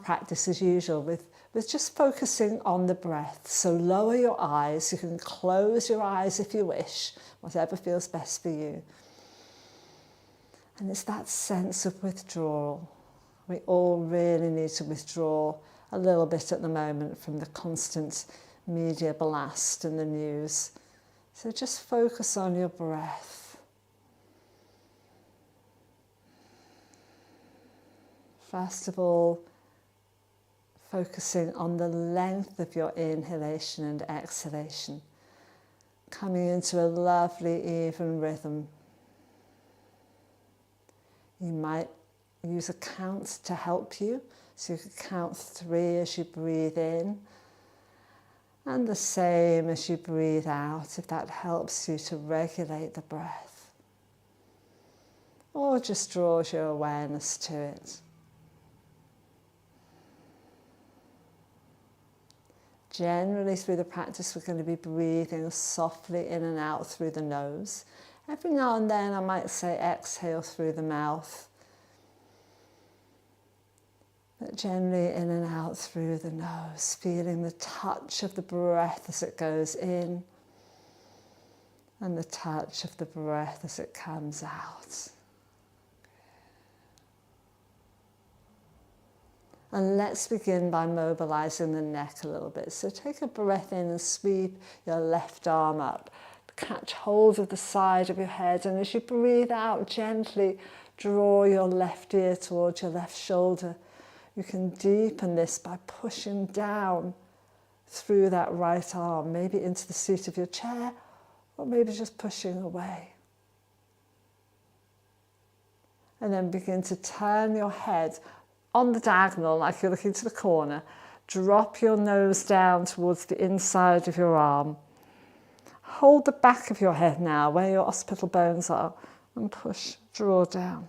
practice as usual with just focusing on the breath. So lower your eyes. You can close your eyes if you wish, whatever feels best for you. And it's that sense of withdrawal. We all really need to withdraw a little bit at the moment from the constant media blast and the news. So just focus on your breath. First of all, focusing on the length of your inhalation and exhalation, coming into a lovely even rhythm. You might use a count to help you, so you could count 3 as you breathe in, and the same as you breathe out, if that helps you to regulate the breath, or just draws your awareness to it. Generally through the practice we're going to be breathing softly in and out through the nose. Every now and then I might say exhale through the mouth, but generally in and out through the nose, feeling the touch of the breath as it goes in and the touch of the breath as it comes out. And let's begin by mobilizing the neck a little bit. So take a breath in and sweep your left arm up. Catch hold of the side of your head, and as you breathe out, gently draw your left ear towards your left shoulder. You can deepen this by pushing down through that right arm, maybe into the seat of your chair, or maybe just pushing away. And then begin to turn your head on the diagonal, like you're looking to the corner. Drop your nose down towards the inside of your arm. Hold the back of your head now, where your occipital bones are, and push, draw down.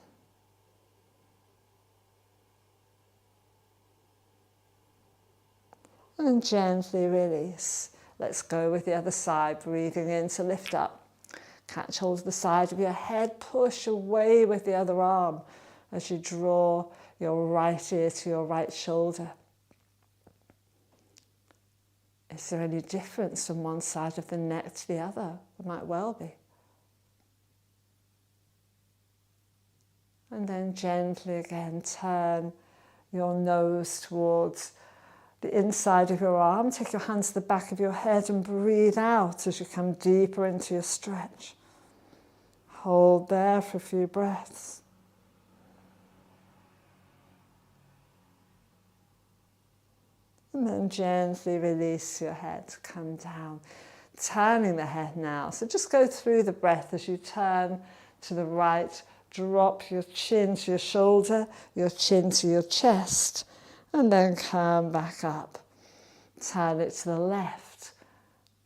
And gently release. Let's go with the other side, breathing in to lift up. Catch hold of the side of your head, push away with the other arm as you draw your right ear to your right shoulder. Is there any difference from one side of the neck to the other? There might well be. And then gently again turn your nose towards the inside of your arm. Take your hands to the back of your head and breathe out as you come deeper into your stretch. Hold there for a few breaths. And then gently release your head, come down. Turning the head now. So just go through the breath as you turn to the right. Drop your chin to your shoulder, your chin to your chest, and then come back up. Turn it to the left.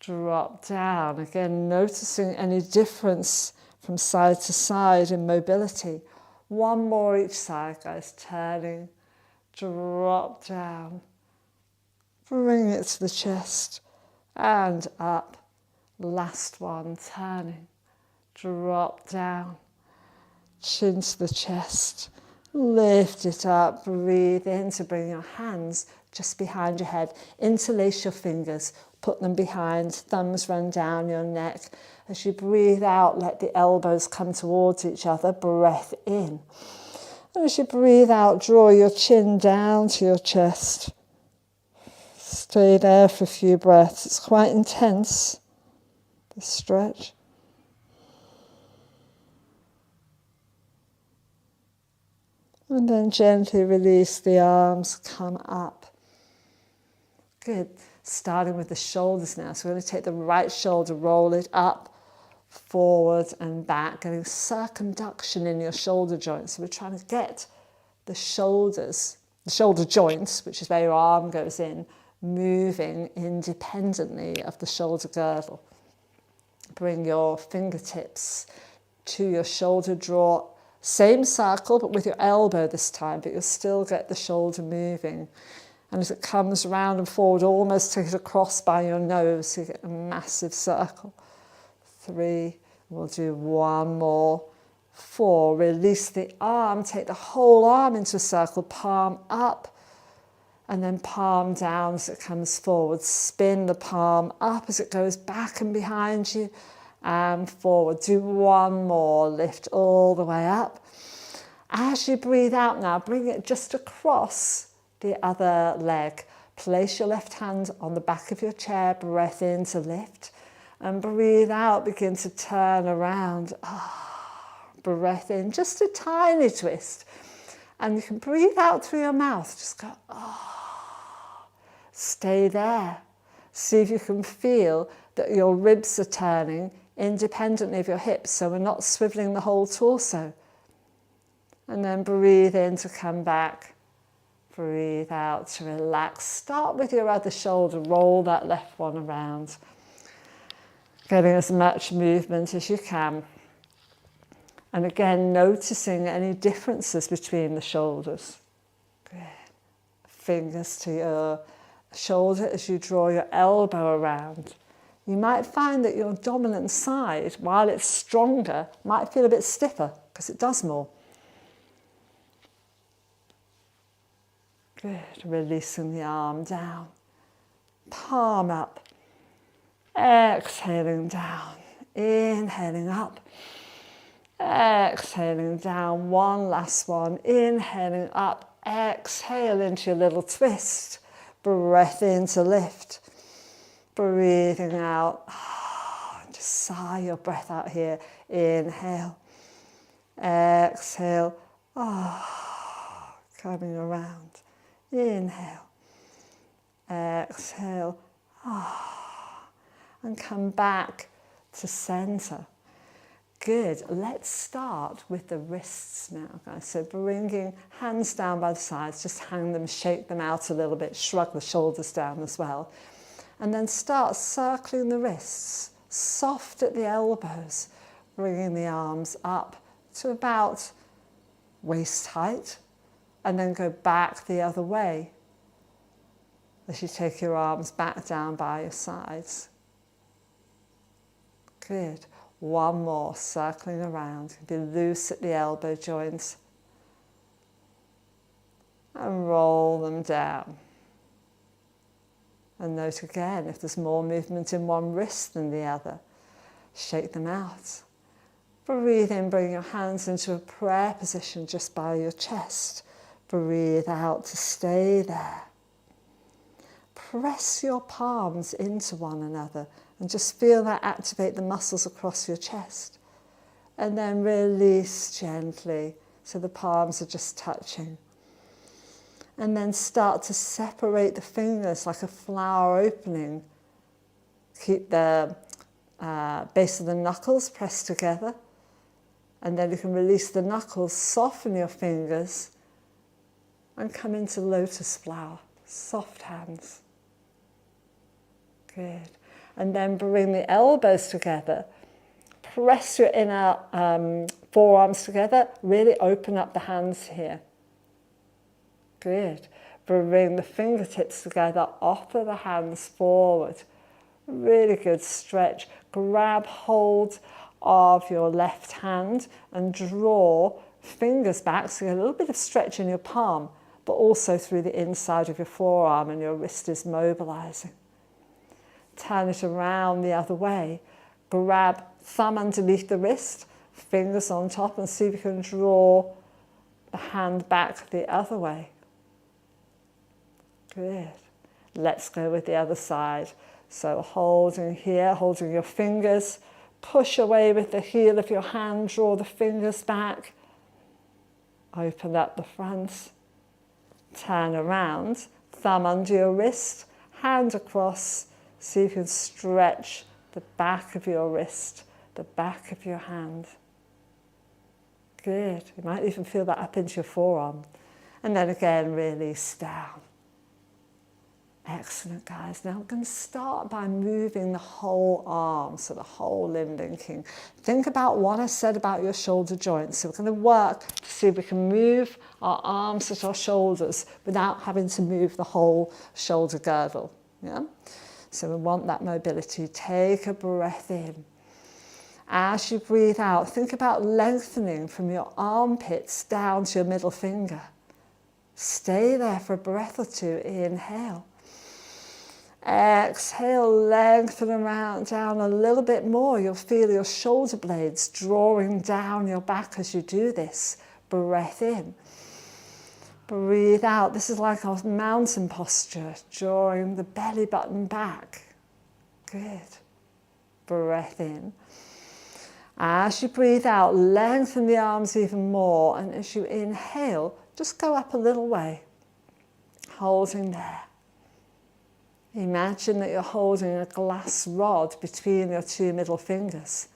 Drop down. Again, noticing any difference from side to side in mobility. One more each side, guys. Turning, drop down. Bring it to the chest and up. Last one, turning, drop down, chin to the chest, lift it up, breathe in to bring your hands just behind your head. Interlace your fingers, put them behind, thumbs run down your neck. As you breathe out, let the elbows come towards each other, breath in. And as you breathe out, draw your chin down to your chest. Stay there for a few breaths. It's quite intense, this stretch. And then gently release the arms, come up. Good. Starting with the shoulders now. So we're going to take the right shoulder, roll it up, forward and back, getting circumduction in your shoulder joints. So we're trying to get the shoulders, the shoulder joints, which is where your arm goes in, moving independently of the shoulder girdle. Bring your fingertips to your shoulder, draw same circle but with your elbow this time, but you'll still get the shoulder moving. And as it comes round and forward, almost take it across by your nose, so you get a massive circle. 3, we'll do 1 more. 4, release the arm, take the whole arm into a circle, palm up. And then palm down as it comes forward. Spin the palm up as it goes back and behind you and forward. Do one more. Lift all the way up. As you breathe out now, bring it just across the other leg. Place your left hand on the back of your chair. Breath in to lift. And breathe out. Begin to turn around. Breath in. Just a tiny twist. And you can breathe out through your mouth. Just go, Stay there. See if you can feel that your ribs are turning independently of your hips, so we're not swiveling the whole torso. And then breathe in to come back. Breathe out to relax. Start with your other shoulder. Roll that left one around. Getting as much movement as you can. And again, noticing any differences between the shoulders. Good. Fingers to your shoulder as you draw your elbow around. You might find that your dominant side, while it's stronger, might feel a bit stiffer because it does more. Good. Releasing the arm down. Palm up. Exhaling down. Inhaling up. Exhaling down. One last one. Inhaling up. Exhale into your little twist. Breath in to lift. Breathing out. Just sigh your breath out here. Inhale. Exhale. Coming around. Inhale. Exhale. And come back to center. Good. Let's start with the wrists now, guys. So bringing hands down by the sides, just hang them, shake them out a little bit, shrug the shoulders down as well. And then start circling the wrists, soft at the elbows, bringing the arms up to about waist height, and then go back the other way as you take your arms back down by your sides. Good. One more, circling around. Be loose at the elbow joints. And roll them down. And note again, if there's more movement in one wrist than the other, shake them out. Breathe in, bring your hands into a prayer position just by your chest. Breathe out to stay there. Press your palms into one another and just feel that activate the muscles across your chest. And then release gently so the palms are just touching. And then start to separate the fingers like a flower opening. Keep the base of the knuckles pressed together. And then you can release the knuckles, soften your fingers, and come into lotus flower. Soft hands. Good. And then bring the elbows together. Press your inner forearms together. Really open up the hands here. Good. Bring the fingertips together. Offer the hands forward. Really good stretch. Grab hold of your left hand and draw fingers back. So you get a little bit of stretch in your palm, but also through the inside of your forearm, and your wrist is mobilizing. Turn it around the other way. Grab thumb underneath the wrist, fingers on top, and see if you can draw the hand back the other way. Good. Let's go with the other side. So holding here, holding your fingers, push away with the heel of your hand, draw the fingers back, open up the front, turn around, thumb under your wrist, hand across. See if you can stretch the back of your wrist, the back of your hand. Good. You might even feel that up into your forearm. And then again, release down. Excellent, guys. Now I'm going to start by moving the whole arm, so the whole limb linking. Think about what I said about your shoulder joints. So we're going to work to see if we can move our arms at our shoulders without having to move the whole shoulder girdle. Yeah? So we want that mobility. Take a breath in. As you breathe out, think about lengthening from your armpits down to your middle finger. Stay there for a breath or two. Inhale. Exhale, lengthen around down a little bit more. You'll feel your shoulder blades drawing down your back as you do this. Breath in. Breathe out. This is like our mountain posture, drawing the belly button back. Good. Breath in. As you breathe out, lengthen the arms even more. And as you inhale, just go up a little way, holding there. Imagine that you're holding a glass rod between your two middle fingers.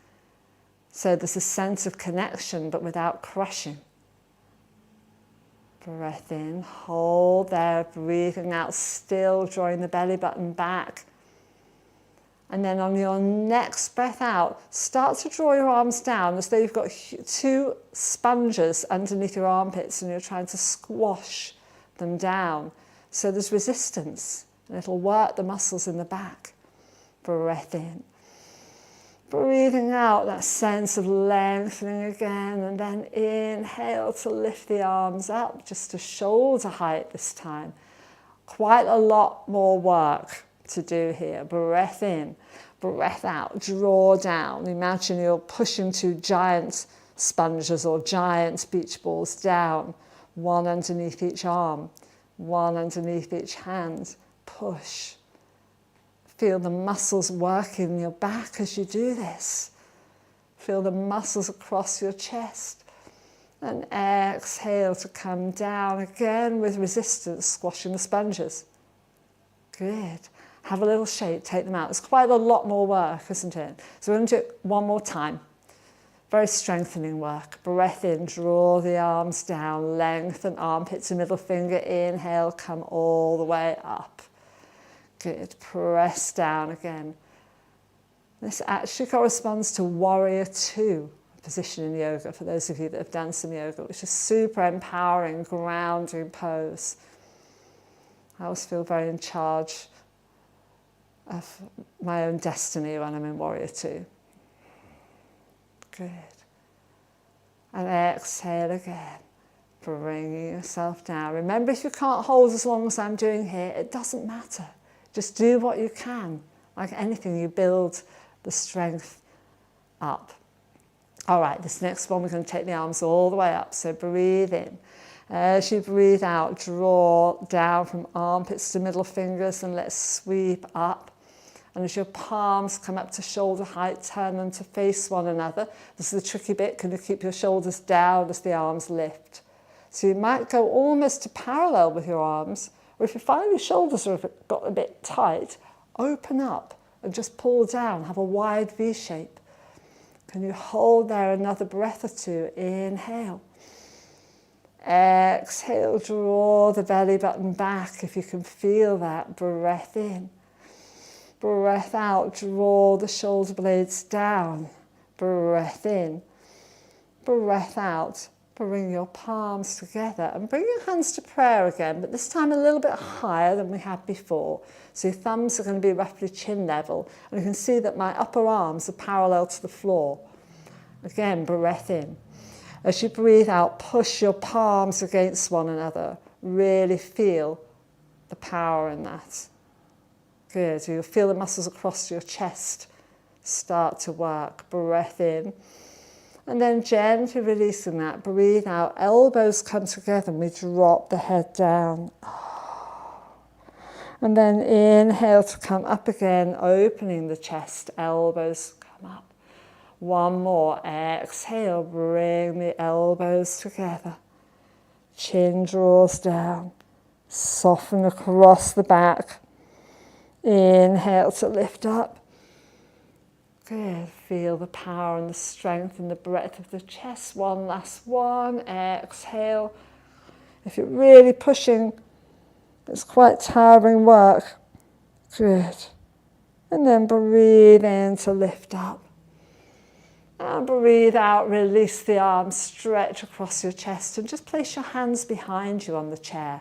So there's a sense of connection, but without crushing. Breath in, hold there, breathing out, still drawing the belly button back. And then on your next breath out, start to draw your arms down as though you've got two sponges underneath your armpits and you're trying to squash them down. So there's resistance. And it'll work the muscles in the back. Breath in. Breathing out, that sense of lengthening again. And then inhale to lift the arms up, just to shoulder height this time. Quite a lot more work to do here. Breath in. Breath out. Draw down. Imagine you're pushing two giant sponges or giant beach balls down. One underneath each arm. One underneath each hand. Push. Feel the muscles working in your back as you do this. Feel the muscles across your chest. And exhale to come down again with resistance, squashing the sponges. Good. Have a little shake, take them out. It's quite a lot more work, isn't it? So we're going to do it one more time. Very strengthening work. Breath in, draw the arms down, lengthen armpits and middle finger. Inhale, come all the way up. Good. Press down again. This actually corresponds to Warrior Two position in yoga, for those of you that have done some yoga, which is super empowering, grounding pose. I always feel very in charge of my own destiny when I'm in Warrior Two. Good. And exhale again, bringing yourself down. Remember, if you can't hold as long as I'm doing here, it doesn't matter. Just do what you can. Like anything, you build the strength up. All right, this next one, we're going to take the arms all the way up. So breathe in. As you breathe out, draw down from armpits to middle fingers and let's sweep up. And as your palms come up to shoulder height, turn them to face one another. This is the tricky bit. Can you keep your shoulders down as the arms lift? So you might go almost to parallel with your arms, or if you find your shoulders have got a bit tight, open up and just pull down, have a wide V shape. Can you hold there another breath or two? Inhale. Exhale, draw the belly button back if you can feel that. Breath in. Breath out, draw the shoulder blades down. Breath in. Breath out. Bring your palms together and bring your hands to prayer again, but this time a little bit higher than we had before. So your thumbs are going to be roughly chin level. And you can see that my upper arms are parallel to the floor. Again, breath in. As you breathe out, push your palms against one another. Really feel the power in that. Good. So you'll feel the muscles across your chest start to work. Breath in. And then gently releasing that, breathe out, elbows come together and we drop the head down. And then inhale to come up again, opening the chest, elbows come up. One more, exhale, bring the elbows together. Chin draws down, soften across the back. Inhale to lift up. Good. Feel the power and the strength and the breadth of the chest. One last one. Exhale. If you're really pushing, it's quite tiring work. Good. And then breathe in to lift up. And breathe out, release the arms, stretch across your chest and just place your hands behind you on the chair.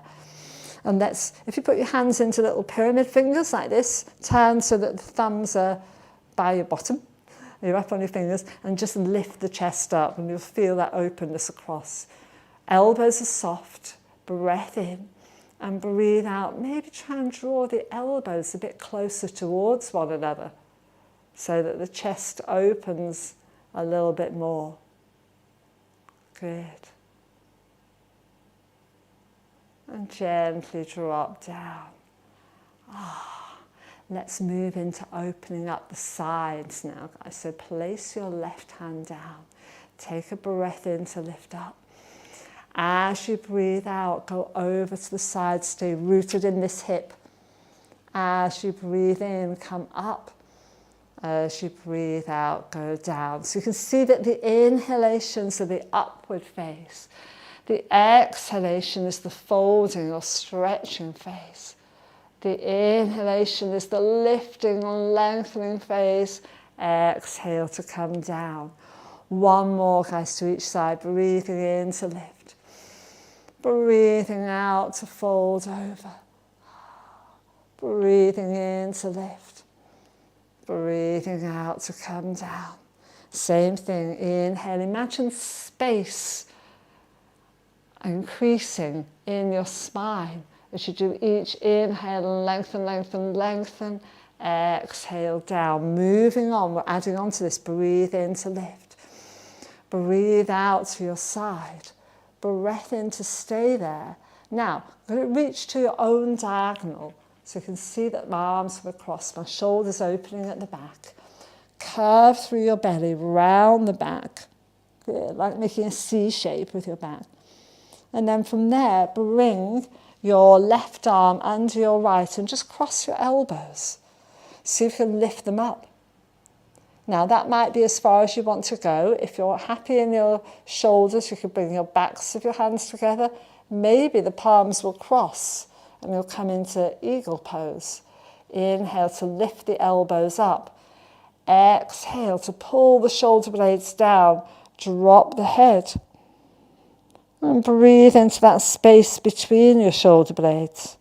And if you put your hands into little pyramid fingers like this, turn so that the thumbs are by your bottom, you're up on your fingers, and just lift the chest up and you'll feel that openness across. Elbows are soft, breath in. And breathe out. Maybe try and draw the elbows a bit closer towards one another so that the chest opens a little bit more. Good. And gently drop down. Let's move into opening up the sides now, guys. So place your left hand down. Take a breath in to lift up. As you breathe out, go over to the side, stay rooted in this hip. As you breathe in, come up. As you breathe out, go down. So you can see that the inhalations are the upward phase. The exhalation is the folding or stretching phase. The inhalation is the lifting and lengthening phase. Exhale to come down. One more, guys, to each side. Breathing in to lift. Breathing out to fold over. Breathing in to lift. Breathing out to come down. Same thing. Inhale. Imagine space increasing in your spine as you do each inhale. Lengthen, lengthen, lengthen. Exhale down. Moving on. We're adding on to this. Breathe in to lift. Breathe out to your side. Breath in to stay there. Now, I'm going to reach to your own diagonal. So you can see that my arms are across, my shoulders opening at the back. Curve through your belly, round the back. Good, like making a C shape with your back. And then from there, bring your left arm under your right and just cross your elbows. See if you can lift them up. Now that might be as far as you want to go. If you're happy in your shoulders, you can bring your backs of your hands together. Maybe the palms will cross and you'll come into eagle pose. Inhale to lift the elbows up. Exhale to pull the shoulder blades down. Drop the head. And breathe into that space between your shoulder blades.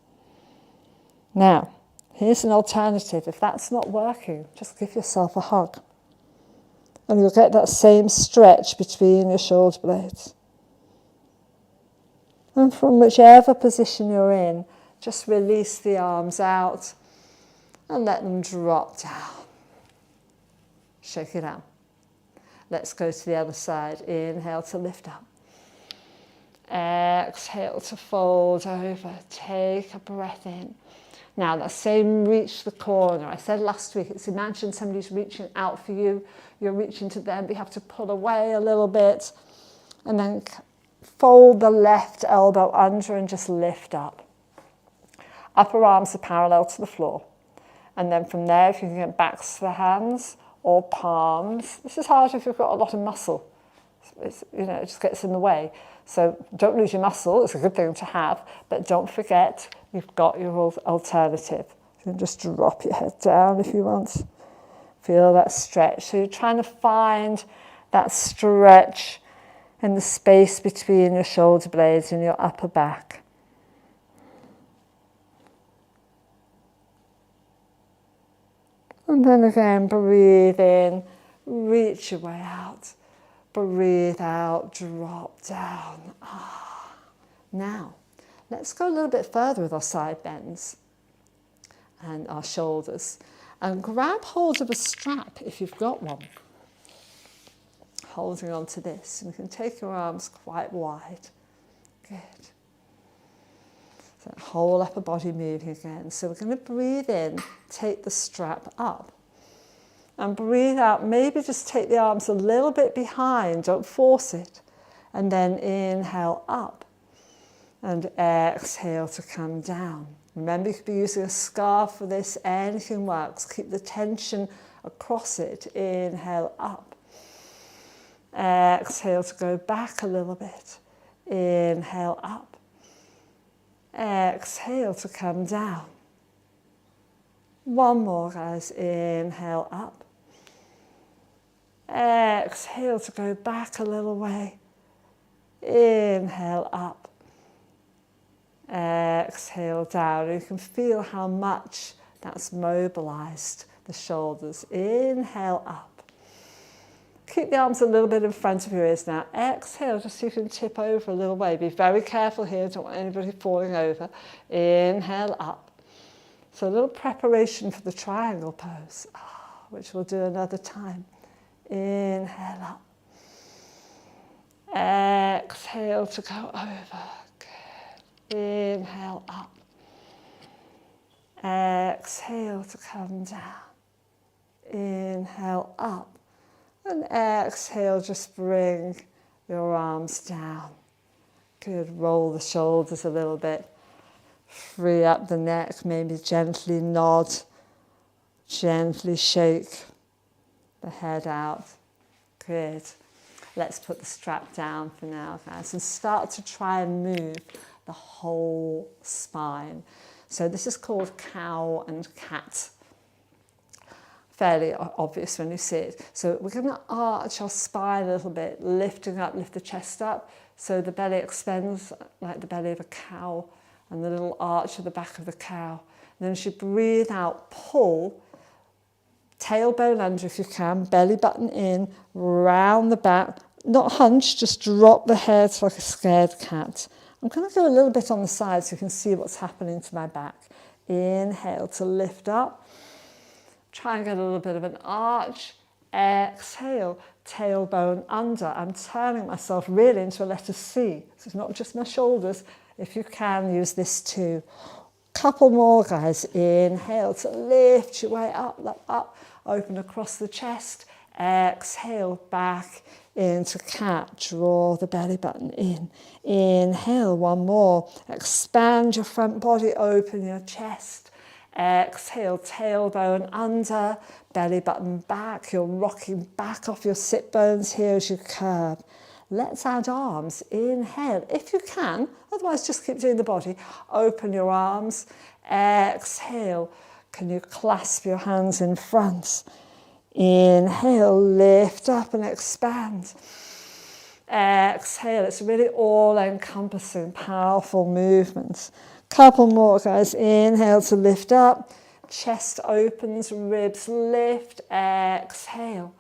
Now, here's an alternative. If that's not working, just give yourself a hug. And you'll get that same stretch between your shoulder blades. And from whichever position you're in, just release the arms out and let them drop down. Shake it out. Let's go to the other side. Inhale to lift up. Exhale to fold over. Take a breath in. Now that same reach the corner. I said last week, it's imagine somebody's reaching out for you. You're reaching to them, but you have to pull away a little bit. And then fold the left elbow under and just lift up. Upper arms are parallel to the floor. And then from there, if you can get backs to the hands or palms. This is hard if you've got a lot of muscle. It just gets in the way. So don't lose your muscle. It's a good thing to have. But don't forget, you've got your alternative. You can just drop your head down if you want. Feel that stretch. So you're trying to find that stretch in the space between your shoulder blades and your upper back. And then again, breathe in, reach your way out. Breathe out, drop down. Now, let's go a little bit further with our side bends and our shoulders. And grab hold of a strap if you've got one. Holding on to this. And you can take your arms quite wide. Good. So whole upper body moving again. So we're going to breathe in, take the strap up. And breathe out, maybe just take the arms a little bit behind, don't force it. And then inhale up. And exhale to come down. Remember, you could be using a scarf for this, anything works. Keep the tension across it. Inhale up. Exhale to go back a little bit. Inhale up. Exhale to come down. One more, guys. Inhale up. Exhale to go back a little way. Inhale up. Exhale down. You can feel how much that's mobilized the shoulders. Inhale up. Keep the arms a little bit in front of your ears now. Exhale, just so you can tip over a little way. Be very careful here, don't want anybody falling over. Inhale up. So a little preparation for the triangle pose, which we'll do another time. Inhale up. Exhale to go over. Good. Inhale up. Exhale to come down. Inhale up. And exhale, just bring your arms down. Good, roll the shoulders a little bit. Free up the neck, maybe gently nod. Gently shake the head out. Good. Let's put the strap down for now, guys, and start to try and move the whole spine. So this is called cow and cat. Fairly obvious when you see it. So we're going to arch our spine a little bit, lifting up, lift the chest up, so the belly extends like the belly of a cow, and the little arch of the back of the cow. And then as you breathe out, pull, tailbone under if you can, belly button in, round the back, not hunch, just drop the head like a scared cat. I'm going to go a little bit on the side so you can see what's happening to my back. Inhale to lift up. Try and get a little bit of an arch. Exhale, tailbone under. I'm turning myself really into a letter C. So it's not just my shoulders. If you can, use this too. Couple more, guys. Inhale to lift your way up. Open across the chest. Exhale, back into cat. Draw the belly button in. Inhale, one more. Expand your front body, open your chest. Exhale, tailbone under, belly button back. You're rocking back off your sit bones here as you curve. Let's add arms. Inhale, if you can, otherwise just keep doing the body. Open your arms. Exhale, can you clasp your hands in front? Inhale, lift up and expand. Exhale, it's really all-encompassing, powerful movements. Couple more, guys. Inhale to lift up. Chest opens, ribs lift. Exhale.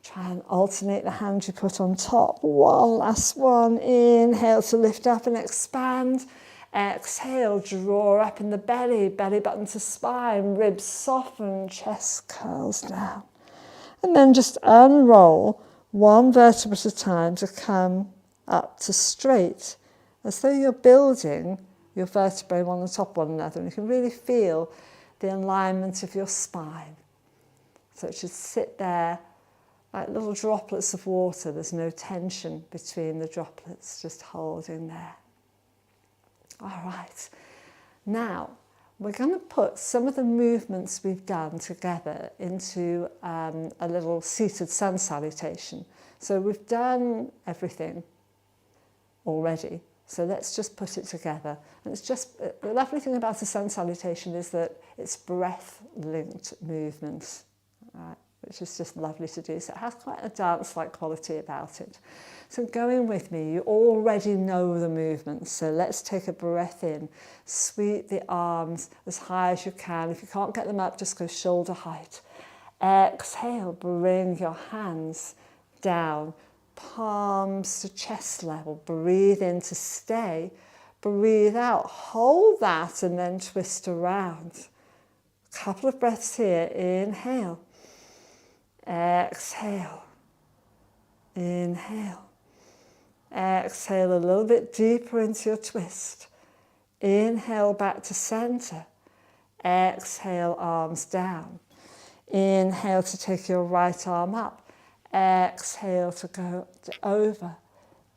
Try and alternate the hand you put on top. One last one. Inhale to lift up and expand. Exhale, draw up in the belly, belly button to spine, ribs soften, chest curls down. And then just unroll one vertebra at a time to come up to straight, as though you're building your vertebrae one on top of one another, and you can really feel the alignment of your spine. So it should sit there like little droplets of water. There's no tension between the droplets, just holding there. All right. Now, we're going to put some of the movements we've done together into a little seated sun salutation. So we've done everything already. So let's just put it together. And it's just, the lovely thing about a sun salutation is that it's breath-linked movements, right, which is just lovely to do. So it has quite a dance-like quality about it. So going with me, you already know the movements. So let's take a breath in. Sweep the arms as high as you can. If you can't get them up, just go shoulder height. Exhale, bring your hands down. Palms to chest level. Breathe in to stay. Breathe out. Hold that and then twist around. A couple of breaths here. Inhale. Exhale. Inhale. Exhale a little bit deeper into your twist. Inhale back to center. Exhale, arms down. Inhale to take your right arm up. Exhale to go over.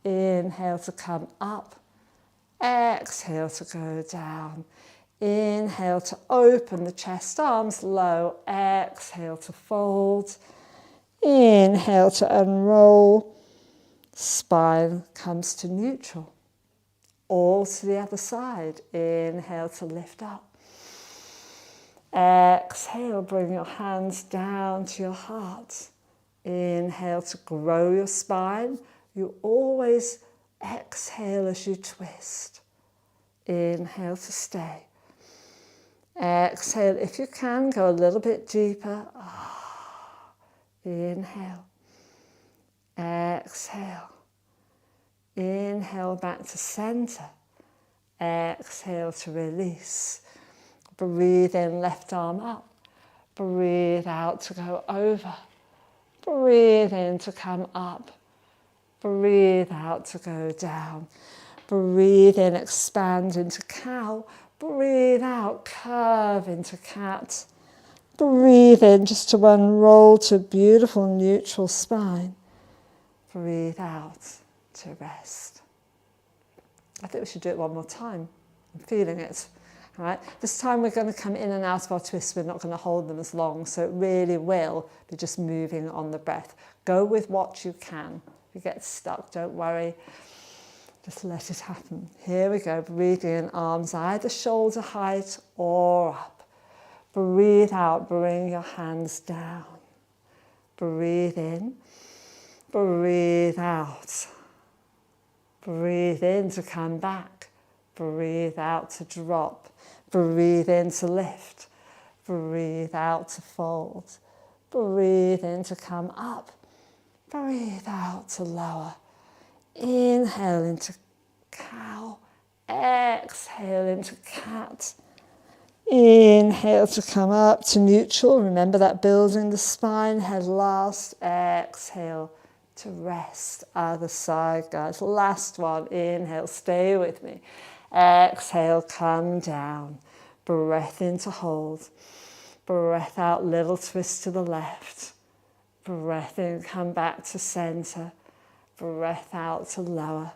Inhale to come up. Exhale to go down. Inhale to open the chest, arms low. Exhale to fold. Inhale to unroll. Spine comes to neutral. All to the other side. Inhale to lift up. Exhale, bring your hands down to your heart. Inhale to grow your spine. You always exhale as you twist. Inhale to stay. Exhale, if you can, go a little bit deeper. Inhale. Exhale. Inhale back to center. Exhale to release. Breathe in, left arm up. Breathe out to go over. Breathe in to come up. Breathe out to go down. Breathe in, expand into cow. Breathe out, curve into cat. Breathe in just to unroll to a beautiful neutral spine. Breathe out to rest. I think we should do it one more time. I'm feeling it. All right. This time we're going to come in and out of our twists. We're not going to hold them as long, so it really will be just moving on the breath. Go with what you can. If you get stuck, don't worry. Just let it happen. Here we go. Breathing in, arms either shoulder height or up. Breathe out, bring your hands down. Breathe in. Breathe out. Breathe in to come back. Breathe out to drop. Breathe in to lift. Breathe out to fold. Breathe in to come up. Breathe out to lower. Inhale into cow. Exhale into cat. Inhale to come up to neutral. Remember that building the spine, head last. Exhale to rest. Other side, guys. Last one. Inhale, stay with me. Exhale, come down. Breath in to hold. Breath out, little twist to the left. Breath in, come back to center. Breath out to lower.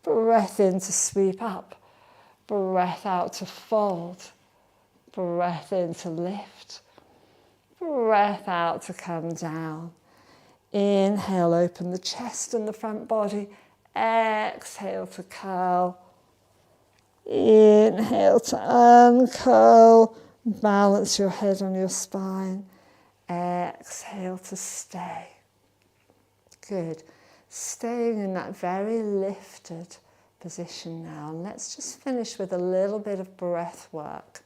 Breath in to sweep up. Breath out to fold. Breath in to lift. Breath out to come down. Inhale, open the chest and the front body. Exhale to curl. Inhale to uncurl. Balance your head on your spine. Exhale to stay. Good. Staying in that very lifted position now. And let's just finish with a little bit of breath work.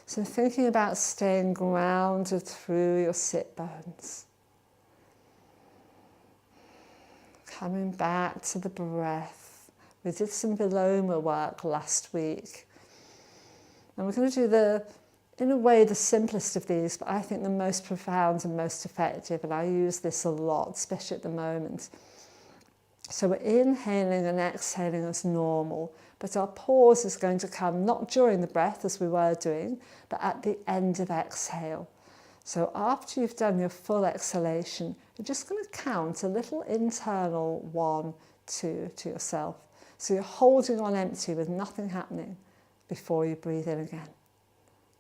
So thinking about staying grounded through your sit bones. Coming back to the breath. We did some Viloma work last week. And we're going to do in a way, the simplest of these, but I think the most profound and most effective, and I use this a lot, especially at the moment. So we're inhaling and exhaling as normal, but our pause is going to come not during the breath as we were doing, but at the end of exhale. So after you've done your full exhalation, you're just going to count a little internal 1, 2 to yourself. So you're holding on empty with nothing happening before you breathe in again.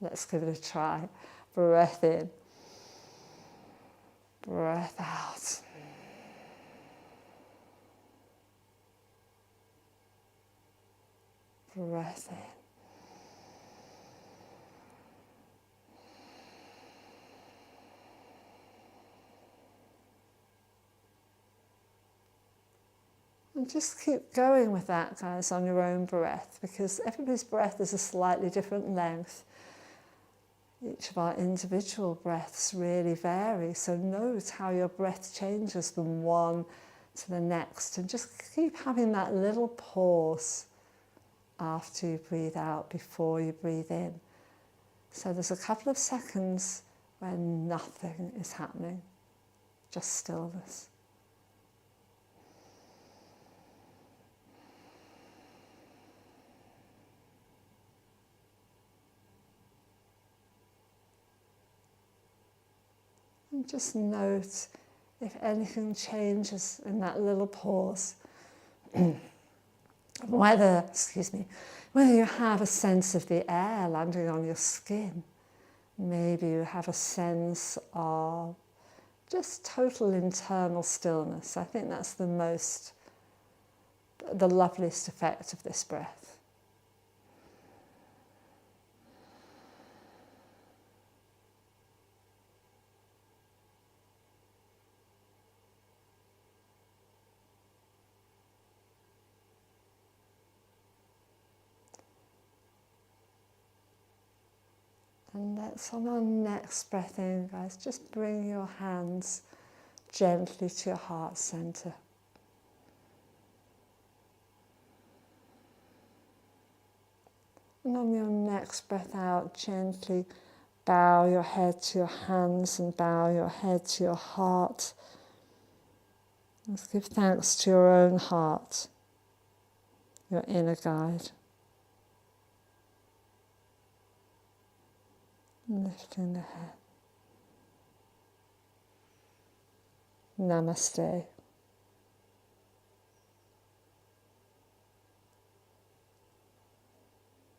Let's give it a try. Breath in. Breath out. Breath in. And just keep going with that, guys, on your own breath, because everybody's breath is a slightly different length. Each of our individual breaths really vary, so note how your breath changes from one to the next, and just keep having that little pause after you breathe out, before you breathe in. So there's a couple of seconds when nothing is happening, just stillness. And just note if anything changes in that little pause. whether you have a sense of the air landing on your skin. Maybe you have a sense of just total internal stillness. I think that's the loveliest effect of this breath. And let's, on our next breath in, guys, just bring your hands gently to your heart center. And on your next breath out, gently bow your head to your hands and bow your head to your heart. Let's give thanks to your own heart, your inner guide. Lifting the head. Namaste.